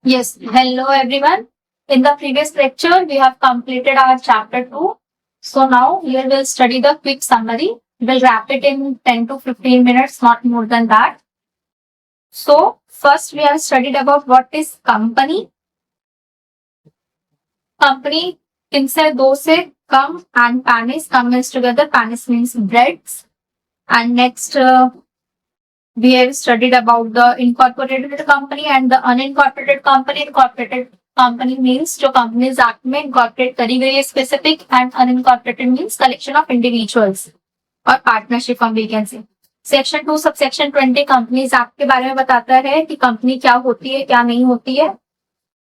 Yes, hello everyone. In the previous lecture, we have completed our chapter 2. So now here we'll study the quick summary. We'll wrap it in 10 to 15 minutes, not more than that. So first we have studied about what is company. Company इनसे दो से come and panis. Come means together. Panis means breads. And next we have studied about the incorporated company and the unincorporated company. Incorporated company means जो companies act में incorporate करी गई है specific and unincorporated means collection of individuals और partnership हम भी can say. Section 2 subsection 20 companies act के बारे में बताता है कि company क्या होती है क्या नहीं होती है.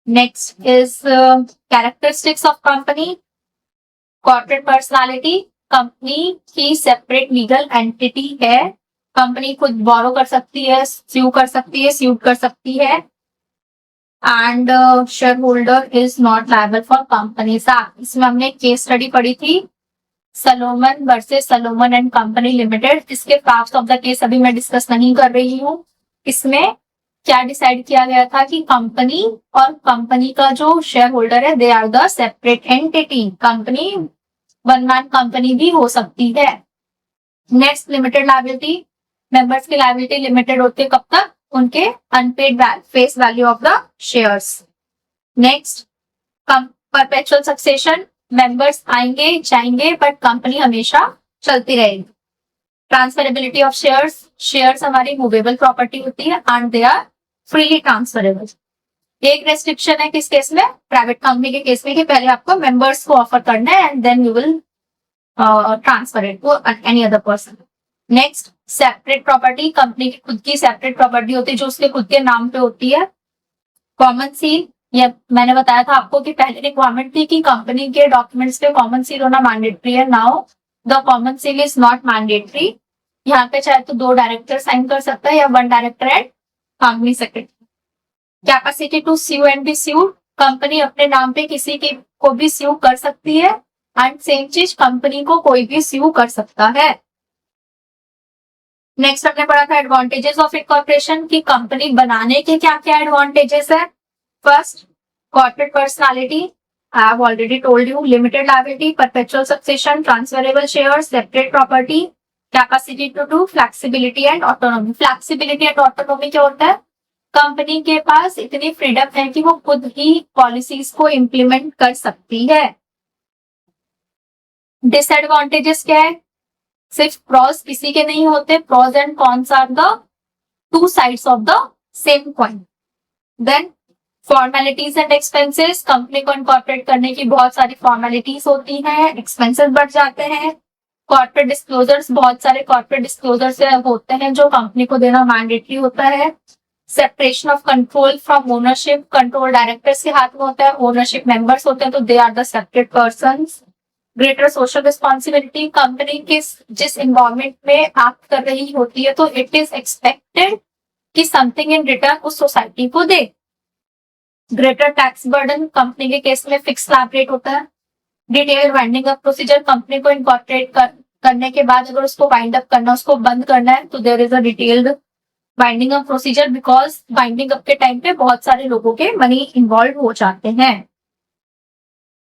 Next is characteristics of company. Corporate personality. Company की सेपरेट लीगल एंटिटी है. कंपनी खुद बोरो कर सकती है, स्यू कर सकती है, स्यूट कर सकती है. And shareholder is not liable for company act. इसमें हमने केस स्टडी पढ़ी थी Salomon versus Salomon and company limited. इसके फैक्ट्स ऑफ द केस अभी मैं डिस्कस नहीं कर रही हूँ. इसमें क्या डिसाइड किया गया था कि कंपनी और कंपनी का जो शेयर होल्डर है they are the separate entity. Company one man company भी हो सकती है. Next limited liability. मेंबर्स की लायबिलिटी लिमिटेड होती है कब तक? उनके unpaid face value of the shares. Next perpetual succession. Members आएंगे जाएंगे बट कंपनी हमेशा चलती रहेगी. Transferability of shares. शेयर्स हमारी मूवेबल प्रॉपर्टी होती है and they are freely transferable. एक रेस्ट्रिक्शन है किस केस में? प्राइवेट कंपनी के केस में कि पहले आपको मेंबर्स को ऑफर करना है and then you will transfer it to any other person. Next separate property. Company की खुद की सेपरेट प्रॉपर्टी होती है जो उसके खुद के नाम पे होती है. Common seal. ये मैंने बताया था आपको कि पहले रिक्वायरमेंट थी कि कंपनी के डॉक्यूमेंट्स पे कॉमन सील होना मैंडेटरी है. Now the common seal is not mandatory. यहाँ पे चाहे तो 2 डायरेक्टर साइन कर सकता है या 1 director and company secretary. Capacity to sue and be sued. Company अपने नाम पे किसी की को भी स्यू कर सकती है एंड सेम चीज कंपनी को कोई भी स्यू कर सकता है. नेक्स्ट हमने पढ़ा था एडवांटेजेस ऑफ इनकॉर्पोरेशन की कंपनी बनाने के क्या क्या एडवांटेजेस है. First corporate personality. I have already told you. Limited liability, perpetual succession, transferable shares, separate property, capacity to do, flexibility and autonomy. Flexibility and autonomy क्या होता है? कंपनी के पास इतनी फ्रीडम है कि वो खुद ही पॉलिसीज को इम्प्लीमेंट कर सकती है. डिसएडवांटेजेस क्या है? सिर्फ प्रॉस किसी के नहीं होते. Pros and cons are the 2 sides of the same coin. Then formalities and expenses. Company को इनकॉर्पोरेट करने की बहुत सारी फॉर्मेलिटीज होती हैं, एक्सपेंसेस बढ़ जाते हैं. Corporate disclosures. बहुत सारे कॉर्पोरेट डिस्क्लोजर्स होते हैं जो कंपनी को देना मैंडेटरी होता है. Separation of control from ownership. Control directors के हाथ में होता है, ओनरशिप मेंबर्स होते हैं तो they are the separate persons. Greater social responsibility. Company जिस इन्वायरमेंट में एक्ट कर रही होती है तो इट इज एक्सपेक्टेड कि समथिंग इन रिटर्न उस सोसाइटी को दे. Greater tax burden. कंपनी के केस में फिक्स स्लैब रेट होता है. Detailed winding up procedure. Company को इनकॉर्पोरेट करने के बाद अगर उसको वाइंड अप करना, उसको बंद करना है तो there is a detailed winding up procedure because winding up के टाइम पे बहुत सारे लोगों के मनी इन्वॉल्व हो जाते हैं.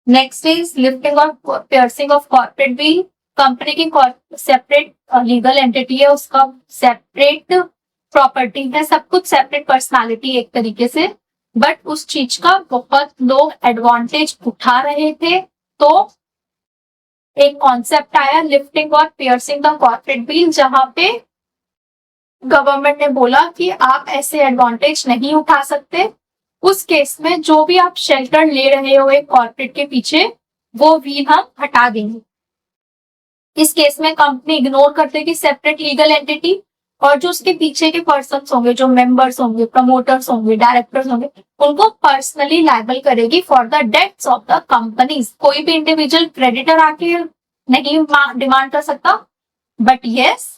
नेक्स्ट इज लिफ्टिंग और piercing of corporate bill. Company की सेपरेट लीगल एंटिटी है, उसका सेपरेट प्रॉपर्टी है, सब कुछ सेपरेट पर्सनालिटी एक तरीके से. बट उस चीज का बहुत लोग एडवांटेज उठा रहे थे तो एक कॉन्सेप्ट आया लिफ्टिंग और पियर्सिंग द कॉर्पोरेट बिल, जहां पे गवर्नमेंट ने बोला कि आप ऐसे एडवांटेज नहीं उठा सकते. उस केस में जो भी आप शेल्टर ले रहे हो एक कॉर्पोरेट के पीछे वो भी हम हटा देंगे. इस केस में कंपनी इग्नोर करते कि सेपरेट लीगल एंटिटी और जो उसके पीछे के पर्सन्स होंगे, जो मेंबर्स होंगे, प्रमोटर्स होंगे, डायरेक्टर्स होंगे, उनको पर्सनली लायबल करेगी for the debts of the companies. कोई भी इंडिविजुअल क्रेडिटर आके नहीं डिमांड कर सकता बट यस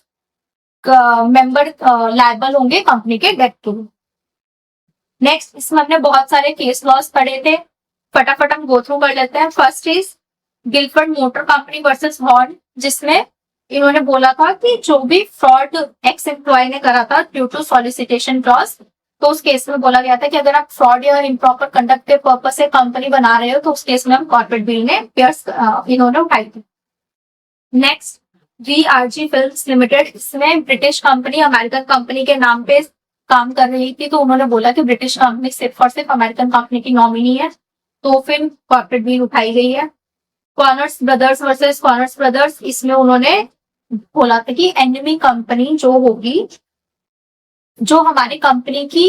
मेंबर लायबल होंगे कंपनी के डेट के लिए. नेक्स्ट इसमें हमने बहुत सारे केस लॉस पढ़े थे, फटाफट हम गो थ्रू कर लेते हैं. First is Gilford motor company versus horn, जिसमें इन्होंने बोला था कि जो भी फ्रॉड एक्स एम्प्लॉय ने करा था ड्यू टू सॉलिसिटेशन क्लॉज तो उस केस में बोला गया था कि अगर आप फ्रॉड या इम्प्रॉपर कंडक्ट के पर्पज से कंपनी बना रहे हो तो उस केस में हम कॉर्पोरेट बिल ने पेयर्स इन्होंने उठाई थी। नेक्स्ट VRG फिल्म्स लिमिटेड, इसमें ब्रिटिश कंपनी अमेरिकन कंपनी के नाम पे काम कर रही थी, तो उन्होंने बोला कि ब्रिटिश कंपनी सिर्फ और सिर्फ अमेरिकन कंपनी की नॉमिनी है, तो फिर कॉर्पोरेट बिल उठाई गई है। Corners brothers versus corners brothers, इसमें उन्होंने बोला था कि एनिमी कंपनी जो होगी, जो हमारी कंपनी की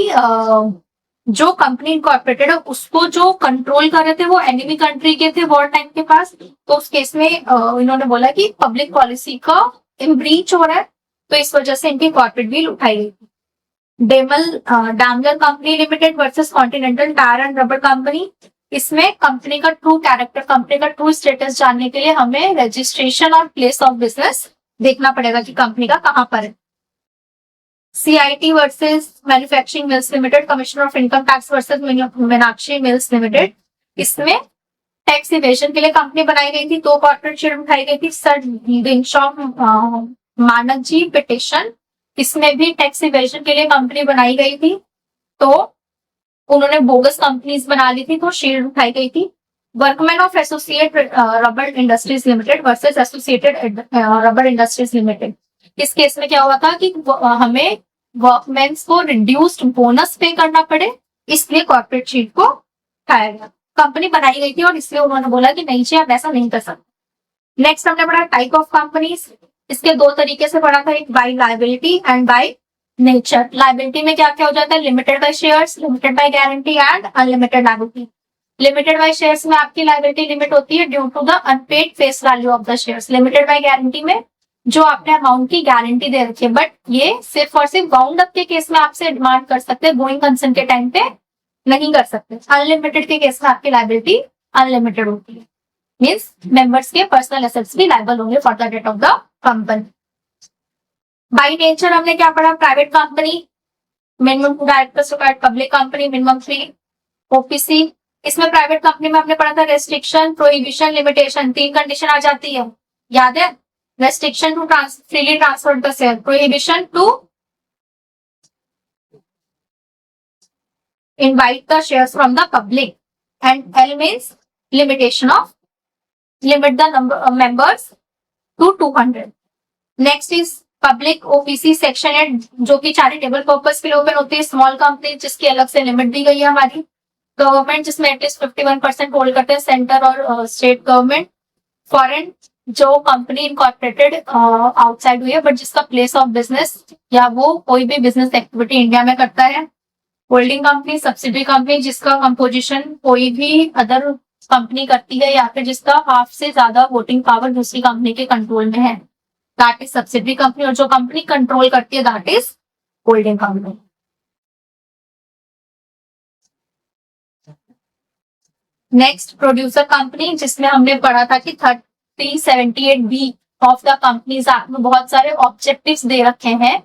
जो कंपनी इनकॉर्पोरेटेड है उसको जो कंट्रोल कर रहे थे वो एनिमी कंट्री के थे वॉर टाइम के पास, तो उस केस में इन्होंने बोला कि पब्लिक पॉलिसी का ब्रीच हो रहा है, तो इस वजह से इनकी कॉर्पोरेट बिल उठाई गई थी। Daimler company limited versus continental tyre and rubber company, इसमें कंपनी का ट्रू कैरेक्टर, कंपनी का ट्रू स्टेटस जानने के लिए हमें रजिस्ट्रेशन और प्लेस ऑफ बिजनेस देखना पड़ेगा कि कंपनी का कहाँ पर है। CIT versus manufacturing mills limited, commissioner of income tax versus Meenakshi mills limited, इसमें टैक्स इवेजन के लिए कंपनी बनाई गई थी, 2 कॉर्पोरेट शेयर उठाई गई थी। सर रिंशॉ मानक जी पिटिशन, इसमें भी टैक्स इवेजन के लिए कंपनी बनाई गई थी, तो उन्होंने बोगस कंपनीज बना ली थी, तो शेयर उठाई गई थी। Workman of associate rubber industries limited versus associated rubber industries limited, इस केस में क्या हुआ था कि हमें वर्कमैन्स को रिड्यूस्ड बोनस पे करना पड़े, इसलिए कॉर्पोरेट शीट को उठाया गया। कंपनी बनाई गई थी और इसलिए उन्होंने बोला कि नहीं चाहिए, आप ऐसा नहीं कर सकते। नेक्स्ट हमने पढ़ा टाइप ऑफ कंपनीज, इसके 2 तरीके से पढ़ा था, एक by liability and by nature. Liability में क्या क्या हो जाता है, limited by shares, limited by guarantee and unlimited liability. Limited by shares में आपकी लायबिलिटी लिमिट होती है due to the unpaid face value of the shares. Limited by guarantee में जो आपने अमाउंट की गारंटी दे रखी है, बट ये सिर्फ और सिर्फ बाउंड अप के केस में आपसे डिमांड कर सकते हैं, गोइंग कंसर्न के टाइम पे नहीं कर सकते। अनलिमिटेड के केस में आपकी लायबिलिटी अनलिमिटेड होती है, मीन्स मेंबर्स के पर्सनल एसेट्स भी लायबल होंगे for the debt of the company. By nature हमने क्या पढ़ा, private company, minimum 2 directors required, public company minimum 3 OPC। इसमें प्राइवेट कंपनी में हमने पढ़ा था रेस्ट्रिक्शन, प्रोहिबिशन, लिमिटेशन, 3 कंडीशन आ जाती है, याद है। Restriction to freely transfer the share, prohibition to invite the shares from the public, and L means limitation of limit the number of members to 200. Next is public OPC section 8, जो कि charitable purpose के लिए open होती है। Small company जिसकी अलग से limit दी गई है हमारी। गवर्नमेंट जिसमें एटलीस्ट 51% होल्ड करते हैं, सेंटर और स्टेट गवर्नमेंट। फॉरेन जो कंपनी इनकॉर्पोरेटेड आउटसाइड हुई है बट जिसका प्लेस ऑफ बिजनेस या वो कोई भी बिजनेस एक्टिविटी इंडिया में करता है। होल्डिंग कंपनी, सब्सिडरी कंपनी जिसका कंपोजिशन कोई भी अदर कंपनी करती है या फिर जिसका हाफ से ज्यादा वोटिंग पावर दूसरी कंपनी के कंट्रोल में है, दैट इज सब्सिडरी कंपनी। और जो कंपनी कंट्रोल करती है that is holding company. Next producer company, जिसमें हमने पढ़ा था कि 378B of the companies act में बहुत सारे ऑब्जेक्टिव्स दे रखे हैं,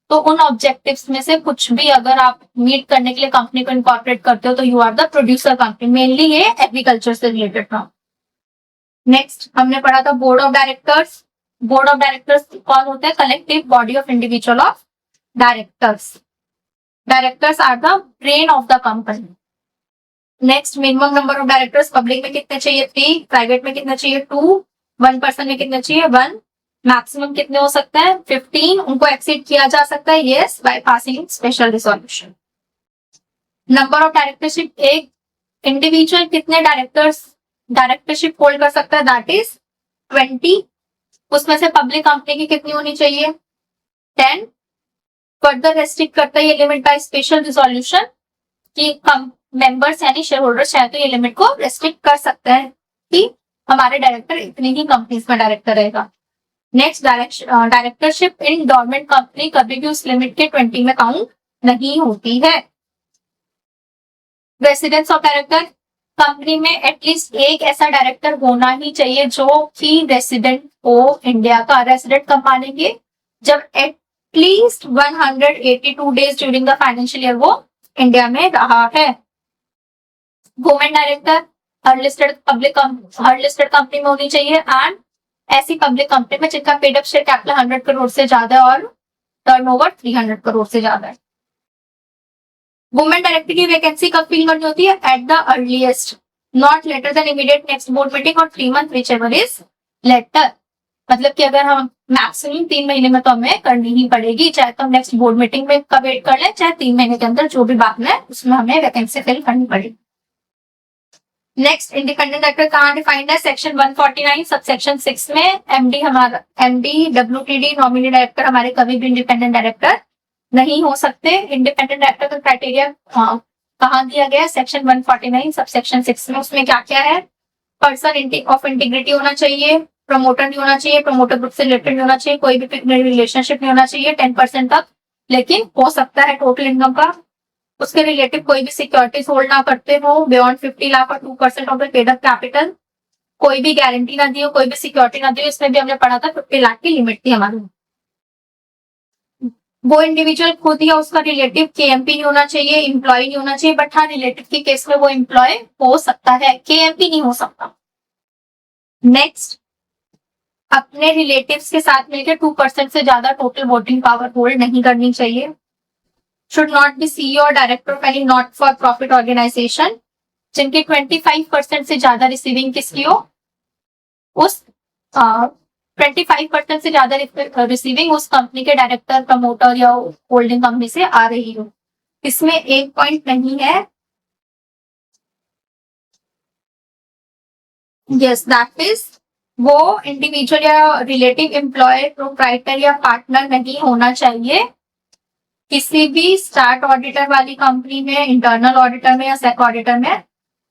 तो उन ऑब्जेक्टिव्स में से कुछ भी अगर आप मीट करने के लिए कंपनी को इनकॉर्पोरेट करते हो तो you are the producer company. Mainly ये एग्रीकल्चर से रिलेटेड था। नेक्स्ट हमने पढ़ा था board of directors. Board of directors कौन होते हैं, collective body of individual of directors. Directors are the brain of the company. Next minimum number of directors, public में कितने चाहिए 3, प्राइवेट में कितने चाहिए 2, 1% में कितने चाहिए 1, मैक्सिमम कितने हो सकते हैं 15, उनको एक्सीड किया जा सकता है yes by passing special resolution. Number of directorship, एक इंडिविजुअल कितने डायरेक्टरशिप होल्ड कर सकता है, दैट इज 20। उसमें से पब्लिक कंपनी की कितनी होनी चाहिए 10। फर्दर रेस्ट्रिक्ट करता है ये लिमिट बाय स्पेशल रिजोल्यूशन कि मेंबर्स यानी शेयर होल्डर्स चाहे तो ये लिमिट को रेस्ट्रिक्ट कर सकते हैं कि हमारे डायरेक्टर इतनी ही कंपनीज में डायरेक्टर रहेगा। Next directorship in government company कभी भी उस लिमिट के 20 में काउंट नहीं होती है। रेसिडेंस ऑफ डायरेक्टर, कंपनी में एटलीस्ट एक ऐसा डायरेक्टर होना ही चाहिए जो कि रेसिडेंट हो इंडिया का। रेसिडेंट कब मानेंगे, जब at least 182 days during the financial year वो इंडिया में रहा है। वुमेन डायरेक्टर हर लिस्टेड कंपनी में होनी चाहिए, एंड ऐसी पब्लिक कंपनी में जिनका paid up share capital 100 crore से ज्यादा है और टर्नओवर 300 करोड़ से ज्यादा है। वुमेन डायरेक्टर की वैकेंसी कब फिल करनी होती है? At the earliest, not later than immediate next board meeting और 3 month whichever is later. मतलब कि अगर हम मैक्सिमम 3 महीने में तो हमें करनी ही पड़ेगी, चाहे तो हम नेक्स्ट बोर्ड मीटिंग में का वेट कर लें, चाहे 3 महीने के अंदर जो भी बात है उसमें हमें वैकेंसी फिल करनी पड़ेगी। नेक्स्ट, इंडिपेंडेंट डायरेक्टर कहाँ डिफाइंड है? सेक्शन 149 सब सेक्शन 6 में। एमडी हमारा एमडी WTD नॉमिनी डायरेक्टर हमारे कभी भी इंडिपेंडेंट डायरेक्टर नहीं हो सकते। इंडिपेंडेंट डायरेक्टर का क्राइटेरिया कहाँ दिया गया है? सेक्शन 149 सब सेक्शन 6 में। उसमें क्या क्या है? पर्सन ऑफ इंटीग्रिटी होना चाहिए, प्रमोटर नहीं होना चाहिए, प्रमोटर ग्रुप से रिलेटेड नहीं होना चाहिए, कोई भी रिलेशनशिप नहीं होना चाहिए 10% तक, लेकिन हो सकता है टोटल इनकम का। उसके रिलेटिव कोई भी सिक्योरिटीज होल्ड ना करते हो बियॉन्ड 50 लाख और 2% of the paid up capital, कोई भी गारंटी ना दी हो, कोई भी सिक्योरिटी ना दी हो। इसमें भी हमने पढ़ा था 50 लाख की लिमिट थी हमारी। वो इंडिविजुअल खुद या उसका रिलेटिव KMP नहीं होना चाहिए, एम्प्लॉय नहीं होना चाहिए, बट हाँ रिलेटिव के केस में वो एम्प्लॉय हो सकता है, KMP नहीं हो सकता। नेक्स्ट, अपने रिलेटिव्स के साथ मिलकर 2% से ज्यादा टोटल वोटिंग पावर होल्ड नहीं करनी चाहिए। शुड नॉट बी CEO और director of any not for profit organisation जिनकी 25% से ज्यादा रिसीविंग किसकी हो? उस 25% से ज्यादा रिसीविंग उस कंपनी के डायरेक्टर, प्रमोटर या होल्डिंग कंपनी से आ रही हो। इसमें एक पॉइंट नहीं है, यस दैट इज वो इंडिविजुअल या रिलेटिव एम्प्लॉय, प्रोप्राइटर या पार्टनर नहीं होना चाहिए किसी भी स्टार्ट ऑडिटर वाली कंपनी में, इंटरनल ऑडिटर में या सेक ऑडिटर में,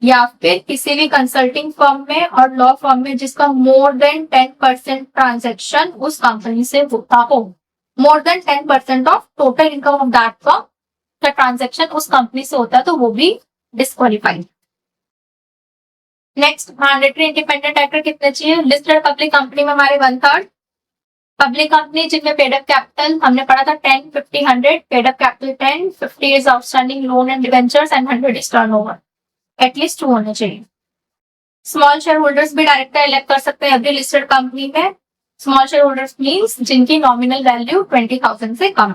या फिर किसी भी कंसल्टिंग फर्म में और लॉ फर्म में जिसका मोर देन 10% ट्रांजेक्शन उस कंपनी से होता हो। More than 10% of total income of that firm का ट्रांजेक्शन उस कंपनी से होता है तो वो भी disqualified. Next, mandatory independent director कितने चाहिए? लिस्टेड पब्लिक कंपनी में हमारे 1/3, पब्लिक कंपनी जिनमें पेड अप कैपिटल हमने पढ़ा था 10, 50, 100, paid up capital 10, 50 is outstanding loan and debentures and 100 is turnover, at least 2 होने चाहिए। स्मॉल शेयर होल्डर्स भी डायरेक्टर इलेक्ट कर सकते हैं एवरी लिस्टेड कंपनी में। स्मॉल शेयर होल्डर्स मीन्स जिनकी नॉमिनल वैल्यू 20,000 से कम।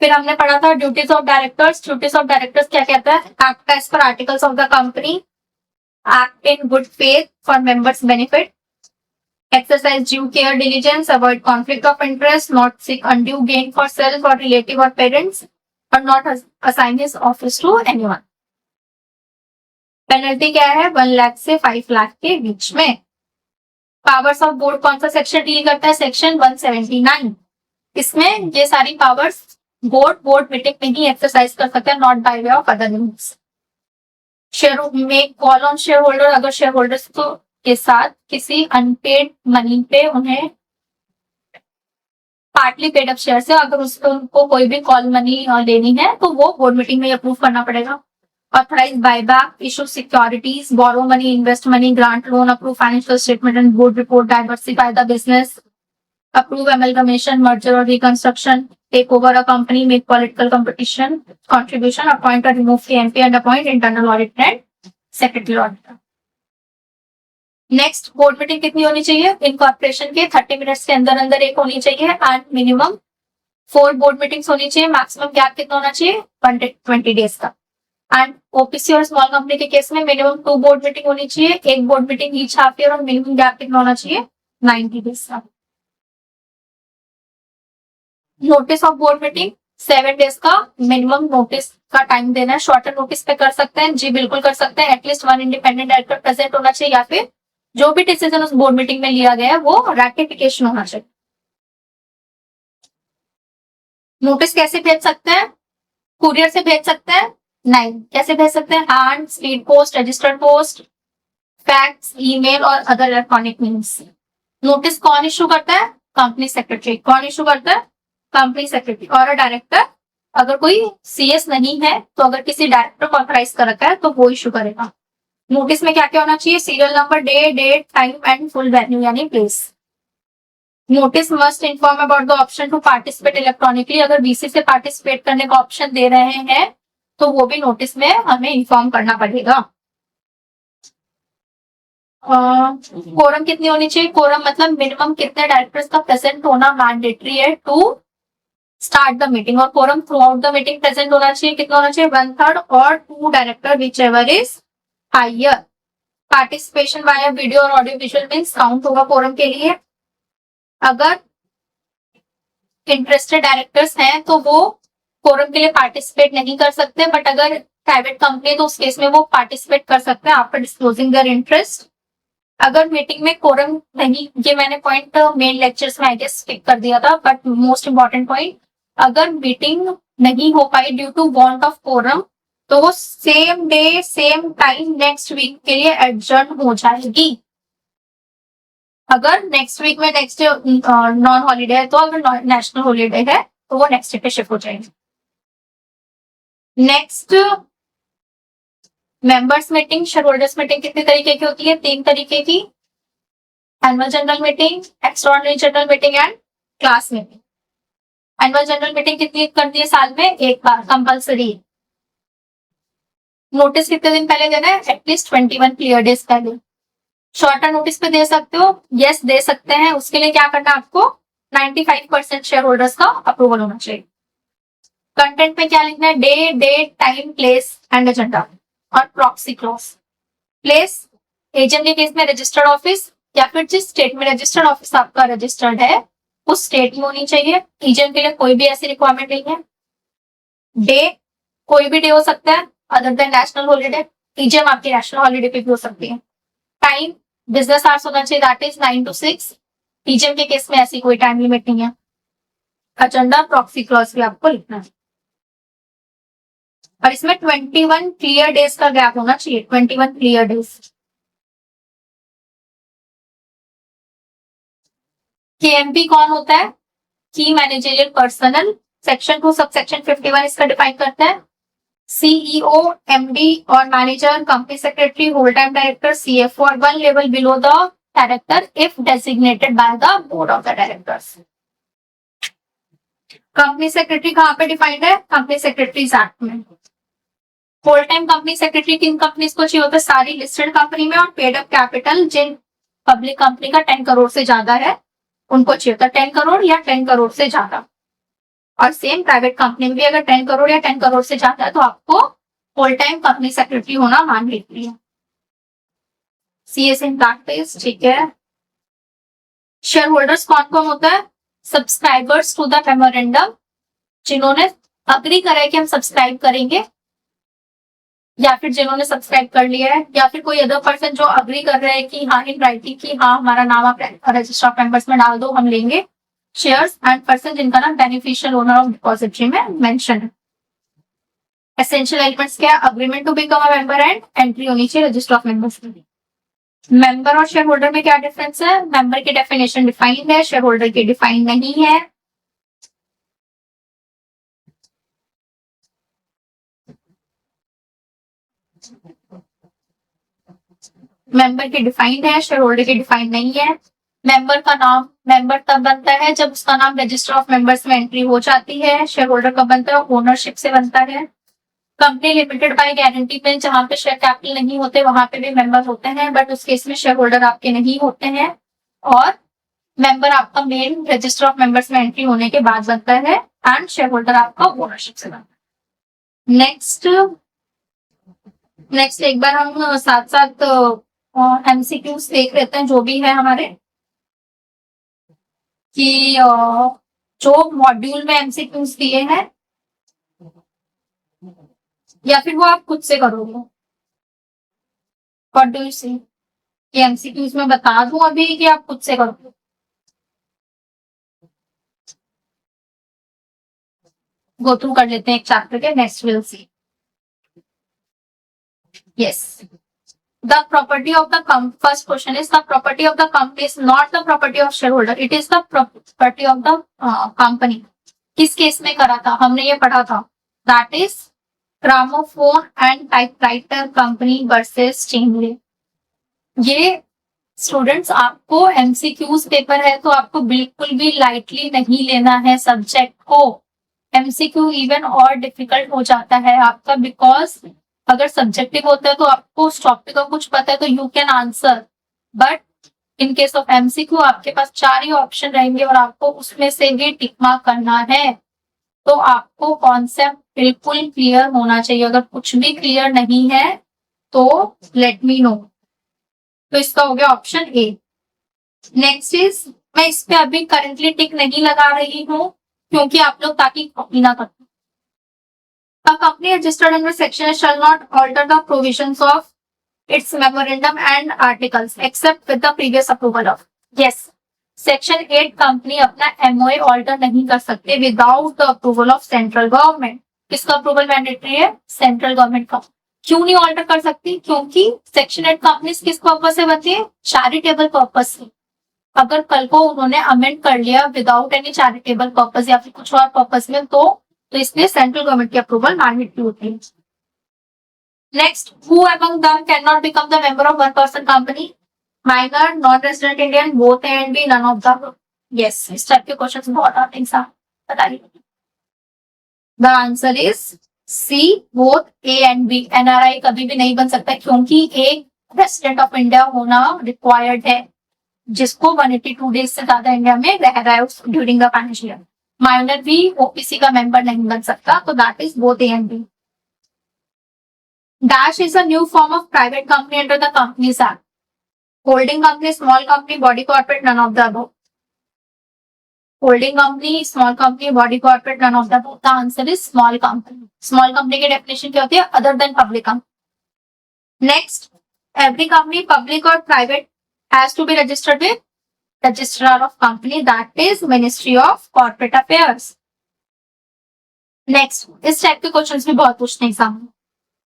फिर हमने पढ़ा था duties of directors. Duties of directors क्या कहता है? Act as per articles of the company, act in good faith for members benefit, exercise due care diligence, avoid conflict of interest, not seek undue gain for self or relative or parents, or not assign his office to anyone. Penalty क्या है? 1 लाख से 5 लाख के बीच में। Powers of board कौन सा section deal करता है? Section 179। इसमें ये सारी पावर्स बोर्ड मीटिंग में ही एक्सरसाइज कर सकते हैं, not by way of other means. Share में कॉल ऑन शेयर होल्डर, अगर शेयर होल्डर्स को के साथ किसी अनपेड मनी पे उन्हें पार्टली पेड अप शेयर से अगर उनको कोई भी कॉल मनी लेनी है तो वो बोर्ड मीटिंग में अप्रूव करना पड़ेगा। Authorise buyback, issue securities, borrow money, invest money, grant loan, approve financial statement and board report, diversify the business, approve amalgamation, merger और reconstruction, take over a company, make political competition contribution, appoint और remove KMP and appoint internal auditor and secretary auditor. Next, board meeting कितनी होनी चाहिए? Incorporation के 30 minutes के अंदर अंदर एक होनी चाहिए एंड मिनिमम 4 बोर्ड मीटिंग्स होनी चाहिए। मैक्सिमम गैप कितना होना चाहिए? 120 डेज का। एंड OPC और स्मॉल कंपनी के केस में मिनिमम 2 बोर्ड मीटिंग होनी चाहिए, एक board meeting each half year, और मिनिमम गैप कितना होना चाहिए? 90 डेज का। Notice of board meeting 7 days का मिनिमम नोटिस का टाइम देना है। शॉर्टर नोटिस पे कर सकते हैं? जी बिल्कुल कर सकते हैं। एटलीस्ट 1 इंडिपेंडेंट डायरेक्टर प्रेजेंट होना चाहिए, या फिर जो भी डिसीजन उस बोर्ड मीटिंग में लिया गया है वो रैटिफिकेशन होना चाहिए। नोटिस कैसे भेज सकते हैं? कुरियर से भेज सकते हैं? नहीं। कैसे भेज सकते हैं? Hand, speed post, registered post, fax, email और अदर इलेक्ट्रॉनिक मीन्स। नोटिस कौन इशू करता है? Company secretary. कौन इशू करता है? कंपनी सेक्रेटरी और डायरेक्टर। अगर कोई CS नहीं है तो अगर किसी डायरेक्टर को ऑथराइज कर रखा है तो वो इशू करेगा। नोटिस में क्या क्या होना चाहिए? Serial number, day, date, time and full venue यानी place. Notice must inform about the option to participate electronically. अगर VC से पार्टिसिपेट करने का ऑप्शन दे रहे हैं तो वो भी नोटिस में हमें इन्फॉर्म करना पड़ेगा। कोरम कितनी होनी चाहिए? कोरम मतलब मिनिमम कितने डायरेक्टर्स का प्रेजेंट होना मैंडेटरी है टू स्टार्ट द मीटिंग, और quorum throughout the meeting present होना चाहिए। कितना होना चाहिए? 1/3 और 2 director whichever is higher. Participation via video और ऑडियो विजुअल मीन्स काउंट होगा कोरम के लिए। अगर इंटरेस्टेड डायरेक्टर्स हैं तो वो कोरम के लिए पार्टिसिपेट नहीं कर सकते, बट अगर प्राइवेट कंपनी तो उस केस में वो पार्टिसिपेट कर सकते हैं आफ्टर डिस्क्लोजिंग देयर इंटरेस्ट। अगर मीटिंग में कोरम नहीं, ये मैंने पॉइंट मेन लेक्चर्स में आई गेस स्किप कर दिया था, बट मोस्ट इंपॉर्टेंट पॉइंट, अगर मीटिंग नहीं हो पाई due to want of quorum तो वो same day same time next week के लिए एडजर्न हो जाएगी। अगर नेक्स्ट वीक में नेक्स्ट नॉन हॉलीडे है तो, अगर नेशनल हॉलीडे है तो वो नेक्स्ट डे पे शिफ्ट हो जाएगी। Next, members meeting, share holders meeting कितने तरीके की होती है? 3 तरीके की। Annual general meeting, extraordinary general meeting and class meeting. Annual general meeting कितनी करती है साल में? एक बार, कंपल्सरी। नोटिस कितने दिन पहले देना है? एटलीस्ट 21 क्लियर डेज पहले। शॉर्टर नोटिस पे दे सकते हो? यस, दे सकते हैं। उसके लिए क्या करना है आपको? 95% शेयर होल्डर्स का अप्रूवल होना चाहिए। कंटेंट में क्या लिखना है? Day, date, time, place and agenda और प्रॉक्सी क्लॉज। प्लेस, एजेंट के केस में रजिस्टर्ड ऑफिस या फिर जिस स्टेट में रजिस्टर्ड ऑफिस आपका रजिस्टर्ड है उस स्टेट में होनी चाहिए। एजेंट के लिए कोई भी ऐसी रिक्वायरमेंट नहीं है। डे, कोई भी डे हो सकता है other then national holiday. EGM आपकी नेशनल हॉलीडे पे भी हो सकती है। टाइम, बिजनेस आवर्स होना चाहिए, दैट इज 9 to 6। ईजीएम के केस में ऐसी कोई टाइम लिमिट नहीं है। एजेंडा, प्रॉक्सी क्लॉज भी आपको लिखना है। और इसमें 21 क्लियर डेज का गैप होना चाहिए। 21 क्लियर डेज। केएमपी कौन होता है? की managerial personal. Section 2 sub section 51 इसका डिफाइन करता है। सीईओ, एमडी और manager, company secretary, whole time director, CFO और 1 level below the director if designated by the board of the directors. Company secretary कहाँ पे डिफाइंड है? कंपनी सेक्रेटरीज एक्ट में। Whole time company secretary किन companies को चाहिए होता है? सारी लिस्टेड कंपनी में, और पेड अप कैपिटल जिन पब्लिक कंपनी का 10 करोड़ से ज्यादा है उनको चाहिए होता है। 10 करोड़ या 10 करोड़ से ज्यादा। और सेम प्राइवेट कंपनी में भी अगर 10 करोड़ या 10 करोड़ से ज्यादा है तो आपको होल टाइम कंपनी सेक्रेटरी होना मैंडेटरी है। सीएस इन प्रैक्टिस, ठीक है। शेयर होल्डर्स कौन कौन होता है? सब्सक्राइबर्स टू द मेमोरेंडम, जिन्होंने अग्री करा है कि हम सब्सक्राइब करेंगे, या फिर जिन्होंने सब्सक्राइब कर लिया है, या फिर कोई अदर पर्सन जो अग्री कर रहे हैं कि हाँ इन राइटिंग की हाँ हमारा नाम आप रजिस्टर ऑफ मेंबर्स में डाल दो, हम लेंगे शेयर्स। एंड पर्सन जिनका नाम बेनिफिशियल ओनर ऑफ डिपॉजिटरी में मेंशन है। एसेंशियल एलिमेंट्स क्या है? Agreement to become a member and entry होनी चाहिए रजिस्टर ऑफ मेंबर्स में। मेंबर और शेयर होल्डर में क्या डिफरेंस है? मेंबर की डेफिनेशन डिफाइंड है, शेयर होल्डर की डिफाइंड नहीं है। मेंबर की डिफाइंड है, शेयर होल्डर की डिफाइंड नहीं है। मेंबर का नाम, मेंबर तब बनता है जब उसका नाम रजिस्टर ऑफ मेंबर्स में एंट्री हो जाती है। शेयर होल्डर कब बनता है? ओनरशिप से बनता है। कंपनी लिमिटेड बाय गारंटी में जहां पे शेयर कैपिटल नहीं होते वहां पे भी मेंबर होते हैं, बट उस केस में शेयर होल्डर आपके नहीं होते हैं। और मेंबर आपका मेन रजिस्टर ऑफ मेंबर्स में एंट्री होने के बाद बनता है, एंड शेयर होल्डर आपका ओनरशिप से बनता है। नेक्स्ट एक बार हम साथ साथ एमसीक्यूज देख लेते हैं जो भी है हमारे, कि जो मॉड्यूल में एमसीक्यूज दिए हैं या फिर वो आप खुद से करोगे। What do you see? ये एमसीक्यूज में बता दूं अभी कि आप खुद से करोगे? गो थ्रू कर लेते हैं एक चैप्टर के, next will see. Yes, the property of the first question is the property of the company is not the property of shareholder, it is the property of the company। किस केस में करा था? हमने ये पढ़ा था, that is gramophone and typewriter company versus Chenley. ये स्टूडेंट्स आपको एमसीक्यूज पेपर है तो आपको बिल्कुल भी लाइटली नहीं लेना है सब्जेक्ट को। एमसीक्यू इवन और डिफिकल्ट हो जाता है आपका, बिकॉज अगर सब्जेक्टिव होता है तो आपको उस टॉपिक का कुछ पता है तो you can answer, but in case of MCQ आपके पास 4 ही ऑप्शन रहेंगे और आपको उसमें से भी टिक मार्क करना है। तो आपको कॉन्सेप्ट बिल्कुल क्लियर होना चाहिए। अगर कुछ भी क्लियर नहीं है तो लेट मी नो। तो इसका हो गया ऑप्शन ए। नेक्स्ट इज, मैं इस पे अभी करंटली टिक नहीं लगा रही हूँ क्योंकि आप लोग ताकि कॉपी ना कर। A company registered under section shall not alter the provisions of its memorandum and articles except with the previous approval of. Yes, section 8 company अपना एमओए ऑल्टर नहीं कर सकते without the approval of central government. किसका approval mandatory है? Central government का। क्यों नहीं alter कर सकती? क्योंकि सेक्शन 8 कंपनी किस पर्पज से बनती है? चैरिटेबल पर्पज से। अगर कल को उन्होंने अमेंड कर लिया विदाउट एनी चैरिटेबल पर्पज या फिर कुछ और पर्पज में, तो इसलिए सेंट्रल गवर्नमेंट की अप्रूवल मैंडेटरी होती है। Next, who among them can not become the member of one person company? Minor, non resident Indian, both A and B, none of the. Yes, इस टाइप के questions बहुत आते हैं साहब, बताइए। The answer is C, both A and B. NRI कभी भी नहीं बन सकता क्योंकि एक रेसिडेंट ऑफ इंडिया होना रिक्वायर्ड है जिसको 182 डेज से ज्यादा इंडिया में रह रहा है during the financial year. Minor भी ओपीसी का मेंबर नहीं बन सकता, तो that is both A and B. Dash is a new form of private company under the companies act. Holding company, small company, body corporate, none of the above. Holding company, small company, body corporate, none of the above. The answer is small company. Small company की definition क्या होती है? Other than public company. Next, every company public और private has to be registered with registrar of company, that is ministry of corporate affairs. Next, इस type के questions भी बहुत पूछते हैं एग्जाम में।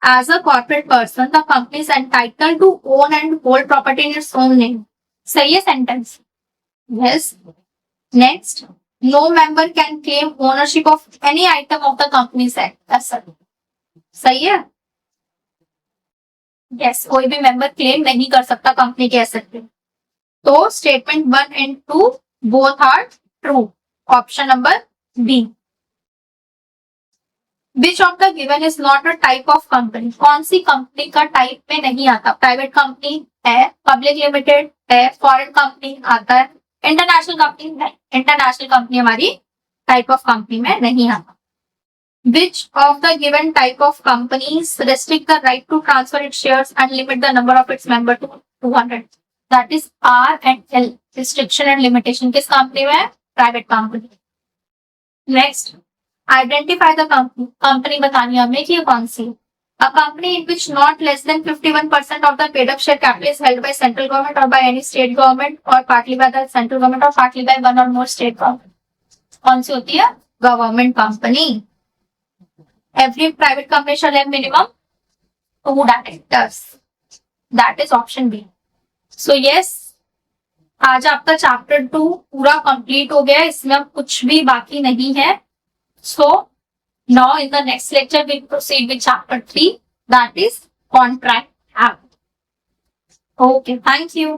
As a corporate person, the company is entitled to own and hold property in its own name. सही है sentence? Yes. Next, no member can claim ownership of any item of the company's asset. सही है? Yes, कोई भी member claim नहीं कर सकता company के एसेट पे। तो statement 1 and 2 both are true. Option number B. Which of the given is not a type of company? कौन सी कंपनी का टाइप में नहीं आता? प्राइवेट कंपनी है, पब्लिक लिमिटेड है, फॉरेन कंपनी आता है, इंटरनेशनल कंपनी है। इंटरनेशनल कंपनी हमारी टाइप ऑफ कंपनी में नहीं आता। Which of the given type of companies restrict the right to transfer its shares and limit the number of its member to 200? That is R and L. Restriction and limitation किस company में है? Private company. Next, identify the company. Company बतानी है हमें कि ये कौन सी। A company in which not less than 51% of the paid up share capital is held by central government और बाय एनी स्टेट गवर्नमेंट और partly by the central government और पार्टली बाय वन और मोर स्टेट गवर्नमेंट। कौन सी होती है? Government company. Every private company shall have minimum 2 directors, that is option B. So yes, आज आपका चैप्टर 2 पूरा कंप्लीट हो गया, इसमें अब कुछ भी बाकी नहीं है। So now in the next lecture we'll proceed with chapter 3, that is contract act. Okay, thank you.